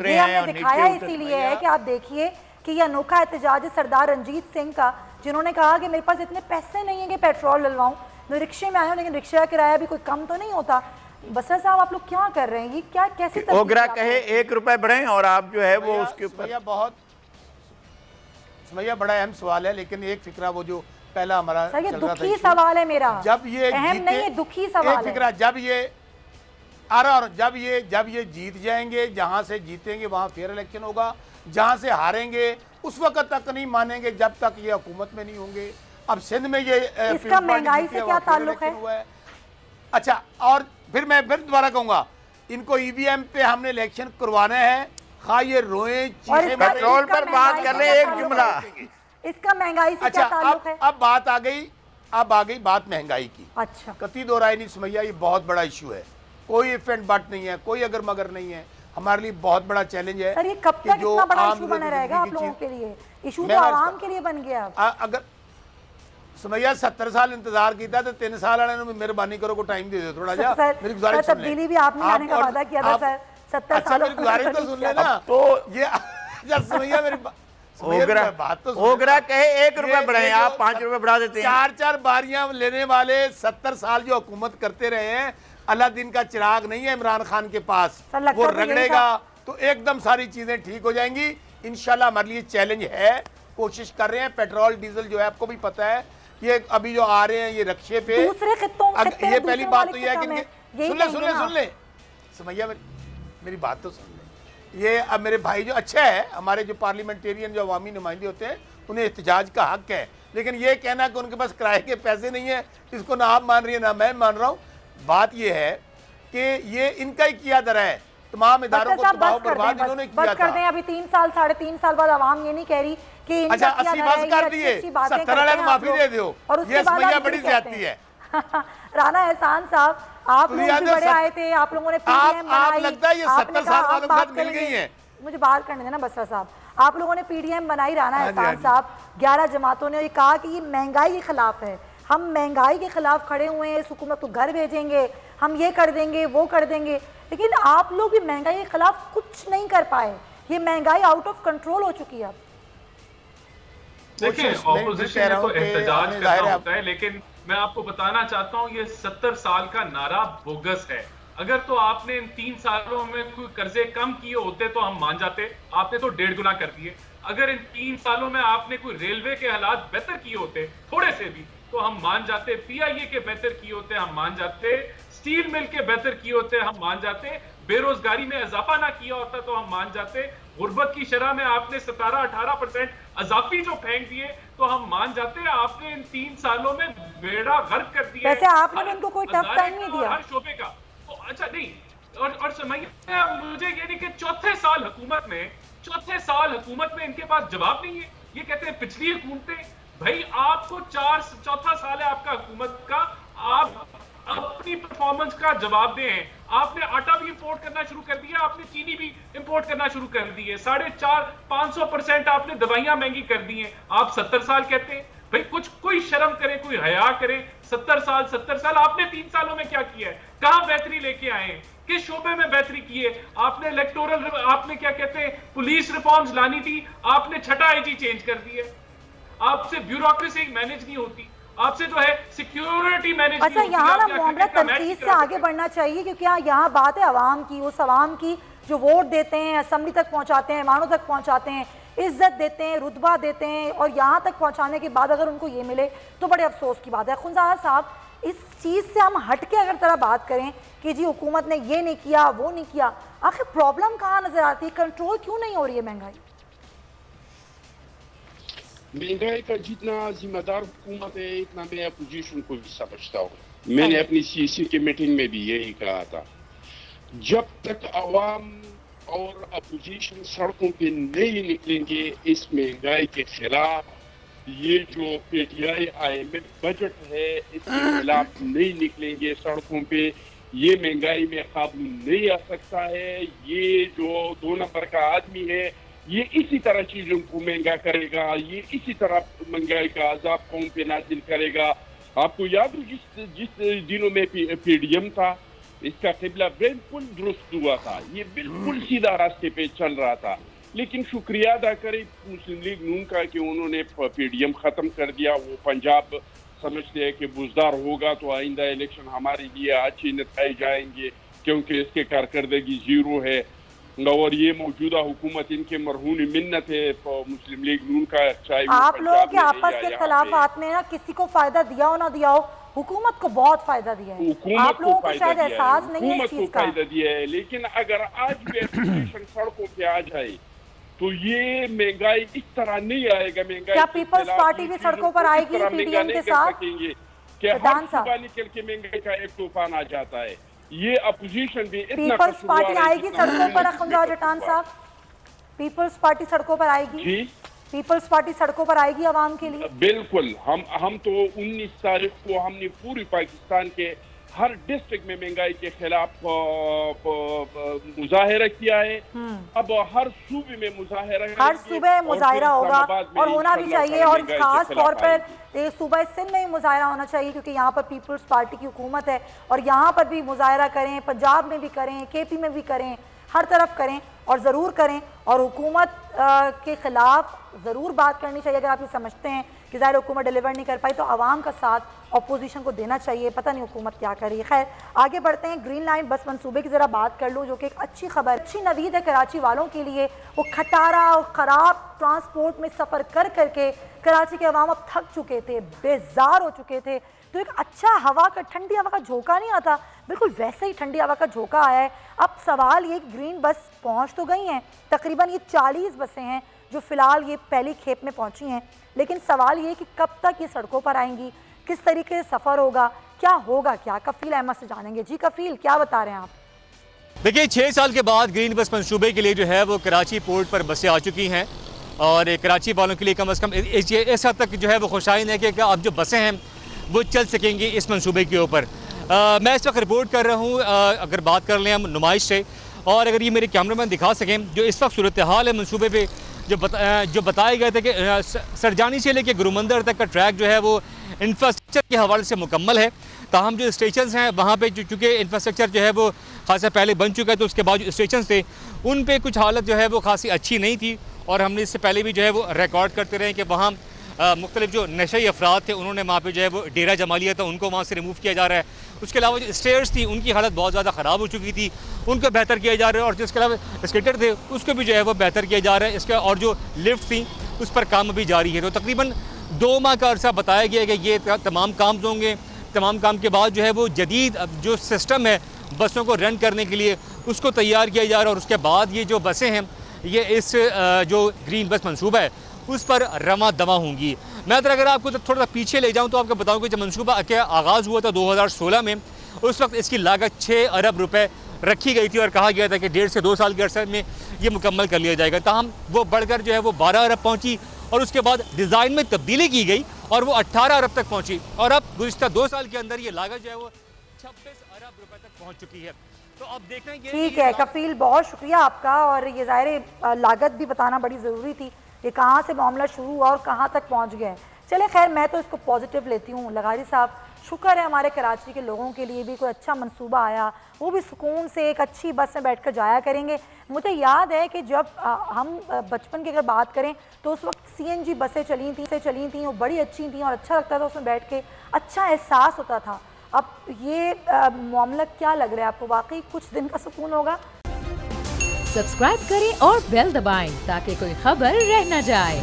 उतरे ये हैं हमने और दिखाया नीचे उतरे। इसीलिए है कि आप देखिए कि ये अनोखा एहतजाज है सरदार रंजीत सिंह का, जिन्होंने कहा कि मेरे पास इतने पैसे नहीं है कि पेट्रोल डलवाऊं, मैं रिक्शे में आया हूं, लेकिन रिक्शे का किराया भी कोई कम तो नहीं होता। बसरा साहब, आप लोग क्या कर रहे हैं? ये क्या, कैसी ओगरा कहे 1 रुपए बढ़े और आप जो है वो उसके ऊपर। सुमैया बड़ा अहम सवाल है, लेकिन एक फिक्रा वो जो पहला हमारा सर, ये चल रहा था दुखी issue, सवाल है मेरा, जब ये अहम जीते, नहीं है, दुखी सवाल एक फिक्रा, जब ये जीत जाएंगे, जहां से जीतेंगे वहां फेयर इलेक्शन होगा, जहां से हारेंगे उस वक्त तक नहीं मानेंगे जब तक ये हुकूमत में नहीं होंगे। अब सिंध में ये इसका महंगाई से क्या ताल्लुक है? अच्छा, और फिर मैं दोबारा कहूंगा, इनको ईवीएम पे हमने इलेक्शन करवाना है, खा ये रोए चीखें। पेट्रोल पर बात कर रहे, एक जुमला, इसका महंगाई से क्या ताल्लुक है? अब बात आ गई बात महंगाई की। अच्छा, कती दो राय नहीं सुमैया, ये बहुत बड़ा इशू है, कोई इफ एंड बट नहीं है, कोई अगर मगर नहीं है, हमारे लिए बहुत बड़ा चैलेंज है। सर, ये कब तक इतना बड़ा इशू बना रहेगा आप लोगों के लिए? इशू तो आवाम के लिए बन गया। अगर सुमैया 70 साल इंतजार किया तो 3 साल वाले ने मेहरबानी करो को टाइम दे दो थोड़ा जा, मेरी गुजारिश सुन ले। तब्दीली भी आपने आने का वादा किया था सर, 70 अच्छा मेरी गुजारिश तो सुन ले ना। तो ये सुमैया मेरी बात तो ओगरा कहे 1 रुपए बढ़े, आप 5 रुपए बढ़ा देते हैं। 4 बारियां लेने वाले 70 साल जो हुकूमत करते रहे हैं, अलादीन का चिराग नहीं है इमरान खान के पास, वो रगड़ेगा तो एकदम सारी चीजें ठीक हो जाएंगी इंशाल्लाह। हमारे लिए चैलेंज है, कोशिश कर रहे हैं। पेट्रोल डीजल जो है आपको भी पता है, ये अभी जो आ रहे हैं ये रक्षे पे, दूसरे खित्तों ये पहली बात तो ये है कि सुन ले सुमैया, मेरी बात तो सुन ले। ये अब मेरे भाई जो अच्छा है, हमारे जो पार्लियामेंटेरियन जो अवामी नुमाइंदे होते हैं, उन्हें एहतजाज का हक है, लेकिन ये कहना कि उनके पास किराए के पैसे नहीं है, इसको ना आप मान रही है ना मैं मान रहा हूँ। बात ये है कि ये इनका ही किया दरा है, तमाम इदारों को तबाह बर्बाद इन्होंने किया था। बस कर दें, अभी 3 साल 3.5 साल बाद आवाम ये नहीं कह रही कि अच्छा 80 बस कर दिए, 70 वाले को माफी दे दो, ये सुमैया बड़ी ज्यादती है। राना एहसान साहब, आप लोग भी बड़े आए थे, आप लोगों ने पीडीएम बनाई, लगता है ये 70 साल वालों के साथ मिल गई हैं। मुझे बात करने देना बसरा साहब, आप लोगों ने पीडीएम बनाई, राना एहसान साहब, 11 जमातों ने कहा कि ये महंगाई के खिलाफ है, हम महंगाई के खिलाफ खड़े हुए हैं, इस हुकूमत को घर भेजेंगे, हम ये कर देंगे वो कर देंगे, लेकिन आप लोग भी महंगाई के खिलाफ कुछ नहीं कर पाए। ये महंगाई आउट ऑफ कंट्रोल हो चुकी है। अब देखिए, ऑपोजिशन को एहतजाज करना होता है, लेकिन मैं आपको बताना चाहता हूं ये 70 साल का नारा बोगस है। अगर तो आपने इन 3 सालों में कोई कर्जे कम किए होते तो हम मान जाते, आपने तो 1.5 गुना कर दिए। अगर इन 3 सालों में आपने कोई रेलवे के हालात बेहतर किए होते थोड़े से भी तो हम मान जाते, पीआईए के बेहतर किए होते हम मान जाते, स्टील मिल के बेहतर किए होते हम मान जाते, बेरोजगारी में इजाफा ना किया होता तो हम मान जाते, गुर्बत की शरह में आपने 17-18% अजाफी जो फेंक दिए तो हम मान जाते। आपने इन 3 सालों में बेड़ा गर्क कर दिया। वैसे आपने उनको कोई टफ टाइम नहीं दिया हर शोबे का। तो अच्छा नहीं, और समझिए मुझे ये नहीं कि चौथे साल हुकूमत में इनके पास जवाब नहीं है। ये कहते हैं पिछली हुकूमतें, भाई आपको चौथा साल है आपका हुकूमत का, आप अपनी परफॉर्मेंस का जवाब दें। आपने आटा भी इंपोर्ट करना शुरू कर दिया, आपने चीनी भी इंपोर्ट करना शुरू कर दी है, 450-500% आपने दवाइयां महंगी कर दी हैं। आप 70 साल कहते हैं, भाई कुछ कोई शर्म करें, कोई हया करें। 70 साल आपने 3 सालों में क्या किया है? कहां बेहतरी लेके आए हैं? किस शोबे में बेहतरी की है? आपने इलेक्टोरल, आपने क्या कहते हैं पुलिस रिफॉर्म्स लानी थी, आपने छठा आईजी चेंज कर दिया। आपसे ब्यूरोक्रेसी मैनेज नहीं होती, आपसे जो है सिक्योरिटी मैनेज। अच्छा, यहाँ ना मामला तरतीब से आगे बढ़ना चाहिए, क्योंकि यहाँ बात है अवाम की, उस अवाम की जो वोट देते हैं, असम्बली तक पहुँचाते हैं, मानों तक पहुँचाते हैं, इज्जत देते हैं, रुतबा देते हैं, और यहाँ तक पहुँचाने के बाद अगर उनको ये मिले तो बड़े अफसोस की बात है। खुंजारा साहब, इस चीज़ से हम हट के अगर तरह बात करें कि जी हुकूमत ने ये नहीं किया वो नहीं किया, आखिर प्रॉब्लम कहाँ नजर आती है? कंट्रोल क्यों नहीं हो रही है महंगाई? महंगाई का जितना जिम्मेदार हुकूमत है इतना मैं अपोजिशन को भी समझता हूँ। मैंने अपनी सीसी की मीटिंग में भी यही कहा था, जब तक अवाम और अपोजिशन सड़कों पे नहीं निकलेंगे इस महंगाई के खिलाफ, ये जो पीटीआई IMF बजट है इसके खिलाफ नहीं निकलेंगे सड़कों पे, ये महंगाई में काबू नहीं आ सकता है। ये जो 2 नंबर का आदमी है ये इसी तरह चीजों को महंगा करेगा, ये इसी तरह महंगाई का अजाब कौम पे नाजिल करेगा। आपको याद हो जिस दिनों में पीडीएम था इसका किबला बिल्कुल दुरुस्त हुआ था, ये बिल्कुल सीधा रास्ते पे चल रहा था। लेकिन शुक्रिया अदा करें मुस्लिम लीग नून का कि उन्होंने पीडीएम खत्म कर दिया। वो पंजाब समझते हैं कि बुजदार होगा तो आइंदा इलेक्शन हमारे लिए अच्छे नतीजे आएंगे, क्योंकि इसके कारकर्दगी जीरो है। और ये मौजूदा हुकूमत इनके मरहून मिन्नत है मुस्लिम लीग नून का। चाहे आप लोगों के आपस के खिलाफात में ना किसी को फायदा दिया हो ना दिया हो, हुकूमत को बहुत फायदा दिया है। आप लोगों को शायद एहसास नहीं है इस चीज का। फायदा दिया है, लेकिन अगर आज भी एप्लीकेशन सड़कों पे आ जाए तो ये महंगाई इस तरह नहीं आएगा। महंगाई क्या पीपल्स पार्टी भी सड़कों पर आएगी पीडीएम के साथ? कि हर सुबह निकल के महंगाई का एक तूफान आ जाता है। ये अपोजिशन भी इतना पीपल्स पार्टी आएगी सड़कों पर? अखुंदा जटान साहब, पीपल्स पार्टी सड़कों पर आएगी? जी, पीपल्स पार्टी सड़कों पर आएगी आवाम के लिए? बिल्कुल। हम तो 19 तारीख को हमने पूरी पाकिस्तान के हर डिस्ट्रिक्ट में महंगाई के खिलाफ मुजाहिरा किया है। अब हर सूबे में मुजाहिरा, हर सूबे मुजाहिरा होगा और होना भी चाहिए, और खास तौर पर सूबा सिंध में मुजाहिरा होना चाहिए क्योंकि यहाँ पर पीपल्स पार्टी की हुकूमत है। और यहाँ पर भी मुजाहिरा करें, पंजाब में भी करें, केपी में भी करें, हर तरफ करें और ज़रूर करें। और हुकूमत के ख़िलाफ़ ज़रूर बात करनी चाहिए। अगर आप ये समझते हैं कि ज़ाहिर हुकूमत डिलीवर नहीं कर पाई तो आवाम का साथ अपोजिशन को देना चाहिए। पता नहीं हुकूमत क्या कर रही है। खैर आगे बढ़ते हैं। ग्रीन लाइन बस मंसूबे की ज़रा बात कर लूँ, जो कि एक अच्छी खबर, अच्छी नवीद है कराची वालों के लिए। वो खटारा और ख़राब ट्रांसपोर्ट में सफ़र कर करके कराची के अवाम अब थक चुके थे, बेजार हो चुके थे। तो एक अच्छा हवा का, ठंडी हवा का झोंका नहीं आता, बिल्कुल वैसे ही ठंडी हवा का झोंका आया है। अब सवाल ये, ग्रीन बस पहुंच तो गई हैं, तकरीबन ये 40 बसें हैं जो फ़िलहाल ये पहली खेप में पहुंची हैं, लेकिन सवाल ये कि कब तक ये सड़कों पर आएंगी, किस तरीके से सफ़र होगा, क्या होगा, क्या कफील अहमद से जानेंगे। जी कफील, क्या बता रहे हैं आप? देखिए 6 साल के बाद ग्रीन बस मंसूबे के लिए जो है वो कराची पोर्ट पर बसें आ चुकी हैं और कराची वालों के लिए कम से कम इस हद तक जो है वो खुशाइन है कि अब जो बसें हैं वो चल सकेंगी इस मंसूबे के ऊपर। मैं इस वक्त रिपोर्ट कर रहा हूँ, अगर बात कर लें हम नुमाइश से, और अगर ये मेरे कैमरामैन दिखा सकें जो इस वक्त सूरत हाल है मंसूबे पे, जो बताए गए थे कि सरजानी से लेकर गुरुमंदर तक का ट्रैक जो है वो इंफ्रास्ट्रक्चर के हवाले से मुकम्मल है। ताहम जो स्टेशन हैं वहाँ पे चूँकि इंफ्रास्ट्रक्चर जो है वो खासा पहले बन चुका है, तो उसके बाद जो स्टेशन थे उन पे कुछ हालत जो है वो खासी अच्छी नहीं थी। और हमने इससे पहले भी जो है वो रिकॉर्ड करते रहे कि वहाँ मुख्तलिफ जो नशई अफराद थे उन्होंने वहाँ पे जो है वो डेरा जमा लिया था, उनको वहाँ से रिमूव किया जा रहा है। उसके अलावा जो स्टेयर्स थी उनकी हालत बहुत ज़्यादा ख़राब हो चुकी थी, उनको बेहतर किया जा रहा है। और जिसके अलावा स्केटर थे उसको भी जो है वो बेहतर किया जा रहा है। इसके और जो लिफ्ट थी उस पर काम भी जारी है। तो तकरीबन 2 माह का अर्सा बताया गया कि ये तमाम काम होंगे। तमाम काम के बाद जो है वो जदीद जो सिस्टम है बसों को रन करने के लिए उसको तैयार किया जा रहा है। और उसके बाद ये जो बसें हैं ये इस जो ग्रीन बस मंसूबा है उस पर रवा दवा होंगी। मैं अगर आपको थोड़ा सा पीछे ले जाऊं तो आपको बताऊं कि जब मंसूबा के आगाज़ हुआ था 2016 में, उस वक्त इसकी लागत 6 अरब रुपए रखी गई थी और कहा गया था कि 1.5 से 2 साल के अरसे में ये मुकम्मल कर लिया जाएगा। ताहम वो बढ़कर जो है वो 12 अरब पहुँची और उसके बाद डिज़ाइन में तब्दीली की गई और वो 18 अरब तक पहुँची। और अब गुज़िश्ता 2 साल के अंदर ये लागत जो है वो 26 अरब रुपए तक पहुँच चुकी है। तो अब देखना ठीक है कफील, बहुत शुक्रिया आपका। और ये ज़ाहिर लागत भी बताना बड़ी ज़रूरी थी, ये कहाँ से मामला शुरू हुआ और कहाँ तक पहुँच गए। चले खैर, मैं तो इसको पॉजिटिव लेती हूँ। लगारी साहब, शुक्र है हमारे कराची के लोगों के लिए भी कोई अच्छा मंसूबा आया, वो भी सुकून से एक अच्छी बस में बैठकर जाया करेंगे। मुझे याद है कि जब हम बचपन की अगर बात करें तो उस वक्त CNG बसें चली थी, वो बड़ी अच्छी थी और अच्छा लगता था उसमें बैठ के, अच्छा एहसास होता था। अब ये मामला क्या लग रहा है आपको, वाकई कुछ दिन का सुकून होगा? सब्सक्राइब करें और बेल दबाएं ताकि कोई खबर रह न जाए।